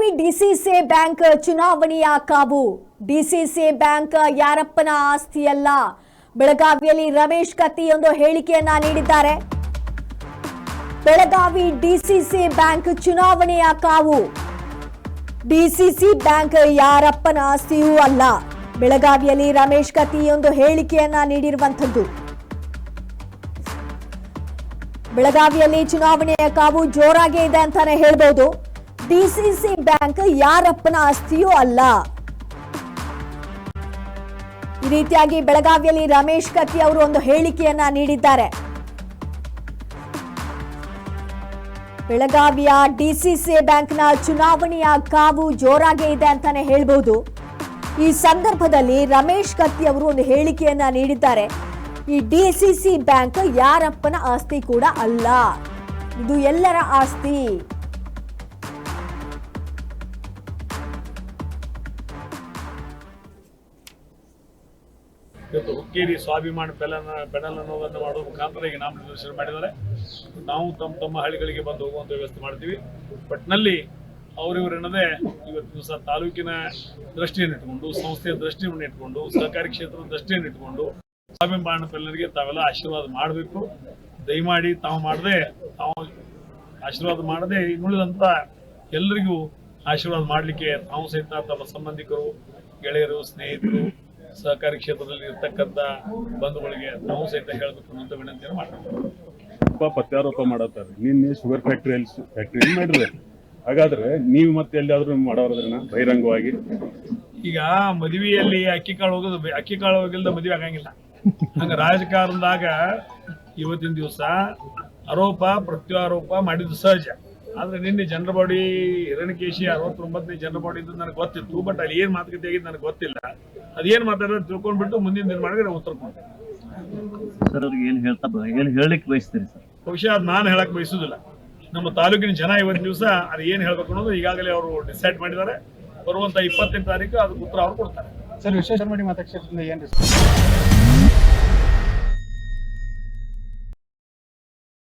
Belagavi DCC bank ಚುನಾವಣೆಯ ಕಾವು. DCC bank ಯಾರಪ್ಪನ ಆಸ್ತಿಯಲ್ಲ. ಬೆಳಗಾವಿಯಲ್ಲಿ ರಮೇಶ್ ಕತ್ತಿ ಒಂದು ಹೇಳಿಕೆಯನ್ನ ನೀಡಿದ್ದಾರೆ. ಬೆಳಗಾವಿ ಡಿಸಿಸಿ ಬ್ಯಾಂಕ್ ಚುನಾವಣೆಯ ಕಾವು. ಡಿಸಿಸಿ ಬ್ಯಾಂಕ್ ಯಾರಪ್ಪನ ಆಸ್ತಿಯೂ ಅಲ್ಲ. ಬೆಳಗಾವಿಯಲ್ಲಿ ರಮೇಶ್ ಕತ್ತಿ ಒಂದು ಹೇಳಿಕೆಯನ್ನ ನೀಡಿರುವಂತದ್ದು. ಬೆಳಗಾವಿಯಲ್ಲಿ ಚುನಾವಣೆಯ ಕಾವು ಜೋರಾಗಿ ಇದೆ ಅಂತಾನೆ ಹೇಳ್ಬೋದು. ಡಿಸಿಸಿ ಬ್ಯಾಂಕ್ ಯಾರಪ್ಪನ ಆಸ್ತಿಯೂ ಅಲ್ಲ. ಈ ರೀತಿಯಾಗಿ ಬೆಳಗಾವಿಯಲ್ಲಿ ರಮೇಶ್ ಕತ್ತಿ ಅವರು ಒಂದು ಹೇಳಿಕೆಯನ್ನ ನೀಡಿದ್ದಾರೆ. ಬೆಳಗಾವಿಯ ಡಿಸಿಸಿ ಬ್ಯಾಂಕ್ನ ಚುನಾವಣೆಯ ಕಾವು ಜೋರಾಗಿ ಇದೆ ಅಂತಾನೆ ಹೇಳ್ಬೋದು. ಈ ಸಂದರ್ಭದಲ್ಲಿ ರಮೇಶ್ ಕತ್ತಿ ಅವರು ಒಂದು ಹೇಳಿಕೆಯನ್ನ ನೀಡಿದ್ದಾರೆ. ಈ ಡಿಸಿಸಿ ಬ್ಯಾಂಕ್ ಯಾರಪ್ಪನ ಆಸ್ತಿ ಕೂಡ ಅಲ್ಲ, ಇದು ಎಲ್ಲರ ಆಸ್ತಿ. ಇವತ್ತು ಹುಕ್ಕೇರಿ ಸ್ವಾಭಿಮಾನ ಪೆನಲ್ ಅನ್ನೋದನ್ನು ಮಾಡುವ ಮುಖಾಂತರ ಈಗ ನಾಮನಿರ್ದೇಶನ ಮಾಡಿದ್ದಾರೆ. ನಾವು ತಮ್ಮ ಹಳ್ಳಿಗಳಿಗೆ ಬಂದು ಹೋಗುವಂತ ವ್ಯವಸ್ಥೆ ಮಾಡ್ತೀವಿ. ಒಟ್ಟಿನಲ್ಲಿ ಅವರಿವರೆನ್ನದೇ ಇವತ್ತು ದಿವಸ ತಾಲೂಕಿನ ದೃಷ್ಟಿಯನ್ನು ಇಟ್ಕೊಂಡು, ಸಂಸ್ಥೆಯ ದೃಷ್ಟಿಯನ್ನು ಇಟ್ಕೊಂಡು, ಸಹಕಾರಿ ಕ್ಷೇತ್ರದ ದೃಷ್ಟಿಯನ್ನು ಇಟ್ಕೊಂಡು ಸ್ವಾಭಿಮಾನ ಪೆಲ್ಲರಿಗೆ ತಾವೆಲ್ಲ ಆಶೀರ್ವಾದ ಮಾಡಬೇಕು. ದಯಮಾಡಿ ತಾವು ಆಶೀರ್ವಾದ ಮಾಡದೆ ಇನ್ನುಳಿದಂತ ಎಲ್ಲರಿಗೂ ಆಶೀರ್ವಾದ ಮಾಡಲಿಕ್ಕೆ ತಾವು ಸಹಿತ ತಮ್ಮ ಸಂಬಂಧಿಕರು, ಗೆಳೆಯರು, ಸ್ನೇಹಿತರು, ಸಹಕಾರಿ ಕ್ಷೇತ್ರದಲ್ಲಿ ಇರ್ತಕ್ಕಂಥ ಬಂಧುಗಳಿಗೆ ನಾವು ಸಹಿತ ಹೇಳಬೇಕು ಅನ್ನೋಂಥ ವಿನಂತಿಯನ್ನು ಮಾಡ್ತಾರೆ. ಪ್ರತ್ಯಾರೋಪ ಮಾಡತ್ತಾರೆ. ನಿನ್ನೆ ಶುಗರ್ ಫ್ಯಾಕ್ಟ್ರಿ ಮಾಡಿದ್ರೆ, ಹಾಗಾದ್ರೆ ನೀವು ಮತ್ತೆ ಎಲ್ಲಿಯಾದ್ರೂ ಮಾಡೋದ್ರನ್ನ ಬಹಿರಂಗವಾಗಿ? ಈಗ ಮದುವೆಯಲ್ಲಿ ಅಕ್ಕಿ ಕಾಳು ಹೋಗಿಲ್ದ ಮದುವೆ ಆಗಂಗಿಲ್ಲ. ಹಂಗ ರಾಜಕಾರಣದಾಗ ಇವತ್ತಿನ ದಿವಸ ಆರೋಪ ಪ್ರತ್ಯಾರೋಪ ಮಾಡಿದ್ದು ಸಹಜ. ಆದ್ರೆ ನಿನ್ನೆ ಜನರ ಬಾಡಿ ಹಿರಣ್ಯಕೇಶಿ 69ನೇ ಜನರ ಬಾಡಿ ಇದ್ದು ನನಗೆ ಗೊತ್ತಿತ್ತು. ಬಟ್ ಅಲ್ಲಿ ಏನ್ ಮಾತುಕತೆ ಆಗಿದ್ದು ನನಗೆ ಗೊತ್ತಿಲ್ಲ. ಅದೇನ್ ಮಾತಾಡೋದು ತಿಳ್ಕೊಂಡ್ಬಿಟ್ಟು ಮುಂದಿನ ದಿನ ಮಾಡಿದ್ರೆ ಉತ್ತರ ಕೊಡ್ತೀನಿ ಸರ್. ಅವ್ರಿಗೆ ಏನ್ ಹೇಳಲಿಕ್ಕೆ ಬಯಸ್ತೀರಿ ಸರ್? ಬಹುಶಃ ಅದು ನಾನು ಹೇಳಕ್ ಬಯಸುದಿಲ್ಲ. ನಮ್ಮ ತಾಲೂಕಿನ ಜನ ಇವತ್ತಿನ ದಿವಸ ಅದು ಏನ್ ಹೇಳ್ಬೇಕು ಅನ್ನೋದು ಈಗಾಗಲೇ ಅವರು ಡಿಸೈಡ್ ಮಾಡಿದ್ದಾರೆ. ಬರುವಂತ 28ನೇ ತಾರೀಕು ಅದಕ್ಕೆ ಉತ್ತರ ಅವ್ರು ಕೊಡ್ತಾರೆ. ಸರ್, ವಿಶ್ವೇಶ್ವರ ಮಠ ಮತಕ್ಷೇತ್ರದಿಂದ ಏನ್ರಿ